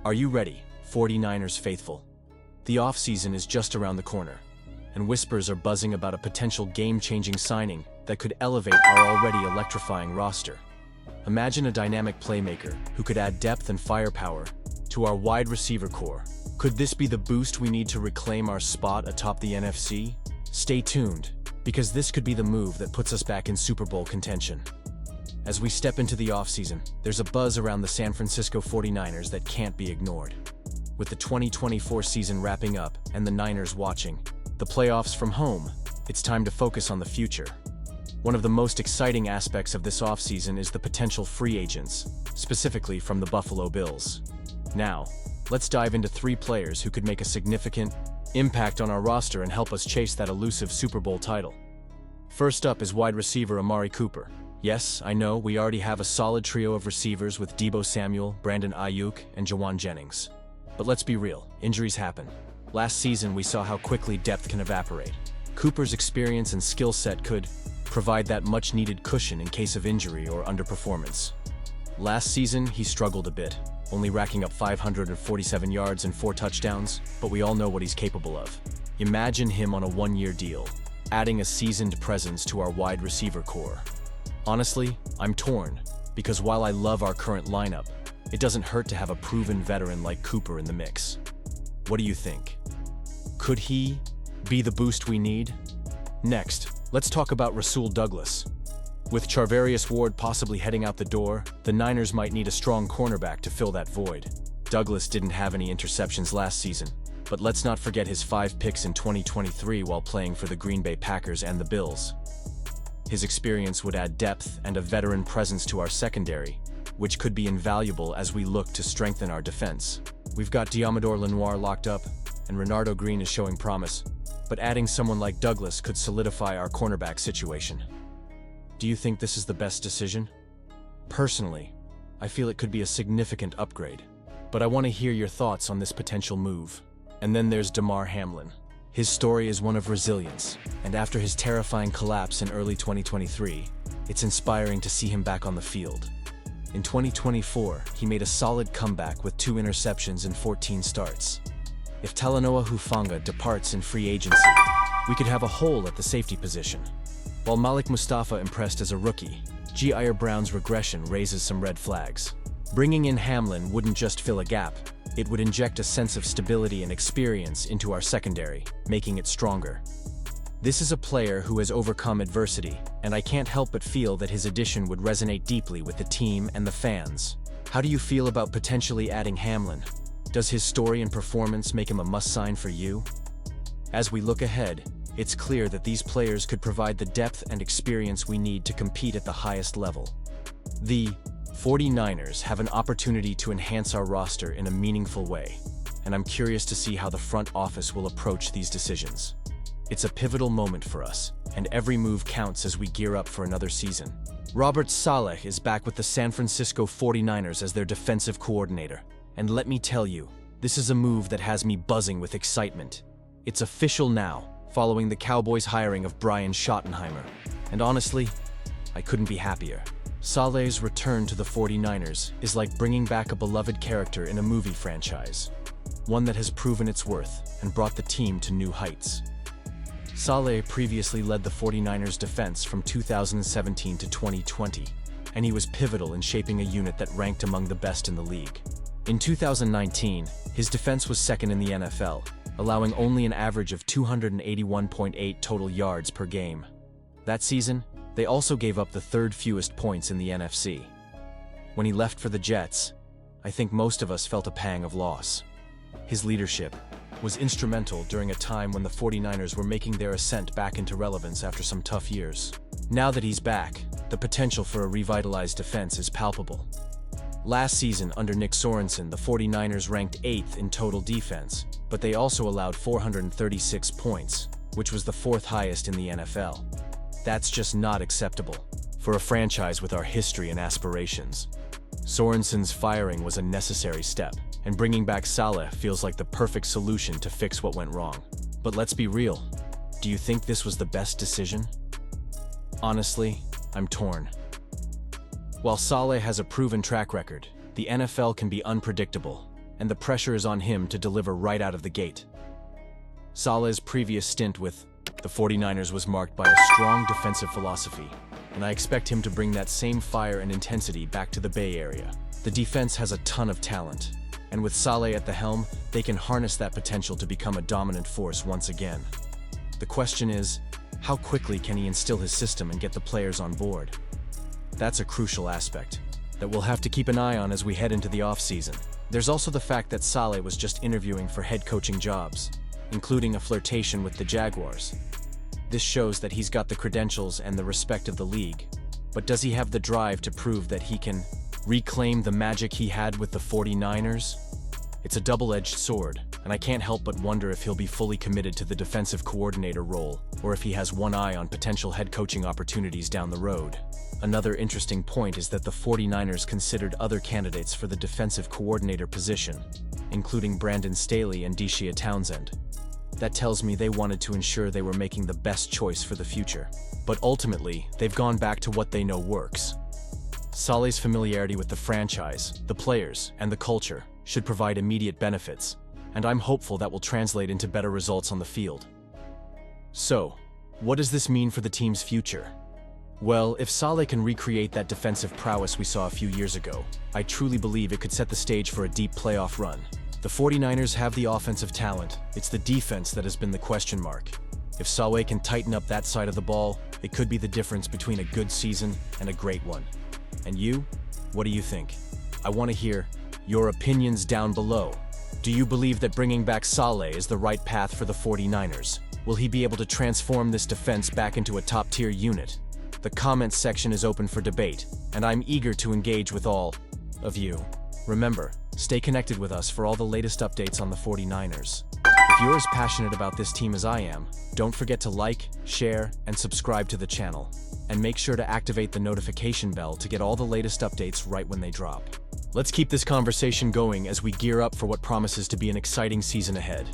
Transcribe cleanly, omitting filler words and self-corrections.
Are you ready, 49ers faithful? The offseason is just around the corner, and whispers are buzzing about a potential game-changing signing that could elevate our already electrifying roster. Imagine a dynamic playmaker who could add depth and firepower to our wide receiver core. Could this be the boost we need to reclaim our spot atop the NFC? Stay tuned, because this could be the move that puts us back in Super Bowl contention. As we step into the offseason, there's a buzz around the San Francisco 49ers that can't be ignored. With the 2024 season wrapping up and the Niners watching the playoffs from home, it's time to focus on the future. One of the most exciting aspects of this offseason is the potential free agents, specifically from the Buffalo Bills. Now, let's dive into 3 players who could make a significant impact on our roster and help us chase that elusive Super Bowl title. First up is wide receiver Amari Cooper. Yes, I know we already have a solid trio of receivers with Deebo Samuel, Brandon Ayuk, and Jawan Jennings. But let's be real, injuries happen. Last season we saw how quickly depth can evaporate. Cooper's experience and skill set could provide that much-needed cushion in case of injury or underperformance. Last season he struggled a bit, only racking up 547 yards and 4 touchdowns, but we all know what he's capable of. Imagine him on a 1-year deal, adding a seasoned presence to our wide receiver core. Honestly, I'm torn, because while I love our current lineup, it doesn't hurt to have a proven veteran like Cooper in the mix. What do you think? Could he be the boost we need? Next, let's talk about Rasul Douglas. With Charvarius Ward possibly heading out the door, the Niners might need a strong cornerback to fill that void. Douglas didn't have any interceptions last season, but let's not forget his 5 picks in 2023 while playing for the Green Bay Packers and the Bills. His experience would add depth and a veteran presence to our secondary, which could be invaluable as we look to strengthen our defense. We've got Diamador Lenoir locked up, and Renardo Green is showing promise, but adding someone like Douglas could solidify our cornerback situation. Do you think this is the best decision? Personally, I feel it could be a significant upgrade, but I want to hear your thoughts on this potential move. And then there's Damar Hamlin. His story is one of resilience, and after his terrifying collapse in early 2023, it's inspiring to see him back on the field. In 2024, he made a solid comeback with 2 interceptions and 14 starts. If Talanoa Hufanga departs in free agency, we could have a hole at the safety position. While Malik Mustafa impressed as a rookie, Jair Brown's regression raises some red flags. Bringing in Hamlin wouldn't just fill a gap, it would inject a sense of stability and experience into our secondary, making it stronger. This is a player who has overcome adversity, and I can't help but feel that his addition would resonate deeply with the team and the fans. How do you feel about potentially adding Hamlin? Does his story and performance make him a must-sign for you? As we look ahead, it's clear that these players could provide the depth and experience we need to compete at the highest level. The 49ers have an opportunity to enhance our roster in a meaningful way, and I'm curious to see how the front office will approach these decisions. It's a pivotal moment for us, and every move counts as we gear up for another season. Robert Saleh is back with the San Francisco 49ers as their defensive coordinator, and let me tell you, this is a move that has me buzzing with excitement. It's official now, following the Cowboys' hiring of Brian Schottenheimer, and honestly, I couldn't be happier. Saleh's return to the 49ers is like bringing back a beloved character in a movie franchise, one that has proven its worth and brought the team to new heights. Saleh previously led the 49ers defense from 2017 to 2020, and he was pivotal in shaping a unit that ranked among the best in the league. In 2019, his defense was second in the NFL, allowing only an average of 281.8 total yards per game. That season, they also gave up the 3rd fewest points in the NFC. When he left for the Jets, I think most of us felt a pang of loss. His leadership was instrumental during a time when the 49ers were making their ascent back into relevance after some tough years. Now that he's back, the potential for a revitalized defense is palpable. Last season, under Nick Sorensen, the 49ers ranked 8th in total defense, but they also allowed 436 points, which was the 4th highest in the NFL. That's just not acceptable for a franchise with our history and aspirations. Sorensen's firing was a necessary step, and bringing back Saleh feels like the perfect solution to fix what went wrong. But let's be real, do you think this was the best decision? Honestly, I'm torn. While Saleh has a proven track record, the NFL can be unpredictable, and the pressure is on him to deliver right out of the gate. Saleh's previous stint with the 49ers was marked by a strong defensive philosophy, and I expect him to bring that same fire and intensity back to the Bay Area. The defense has a ton of talent, and with Saleh at the helm, they can harness that potential to become a dominant force once again. The question is, how quickly can he instill his system and get the players on board? That's a crucial aspect that we'll have to keep an eye on as we head into the offseason. There's also the fact that Saleh was just interviewing for head coaching jobs, including a flirtation with the Jaguars. This shows that he's got the credentials and the respect of the league, but does he have the drive to prove that he can reclaim the magic he had with the 49ers? It's a double-edged sword, and I can't help but wonder if he'll be fully committed to the defensive coordinator role, or if he has one eye on potential head coaching opportunities down the road. Another interesting point is that the 49ers considered other candidates for the defensive coordinator position, including Brandon Staley and Deshea Townsend. That tells me they wanted to ensure they were making the best choice for the future. But ultimately, they've gone back to what they know works. Saleh's familiarity with the franchise, the players, and the culture should provide immediate benefits, and I'm hopeful that will translate into better results on the field. So, what does this mean for the team's future? Well, if Saleh can recreate that defensive prowess we saw a few years ago, I truly believe it could set the stage for a deep playoff run. The 49ers have the offensive talent, it's the defense that has been the question mark. If Saleh can tighten up that side of the ball, it could be the difference between a good season and a great one. And you? What do you think? I want to hear your opinions down below. Do you believe that bringing back Saleh is the right path for the 49ers? Will he be able to transform this defense back into a top-tier unit? The comments section is open for debate, and I'm eager to engage with all of you. Remember, stay connected with us for all the latest updates on the 49ers. If you're as passionate about this team as I am, don't forget to like, share, and subscribe to the channel. And make sure to activate the notification bell to get all the latest updates right when they drop. Let's keep this conversation going as we gear up for what promises to be an exciting season ahead.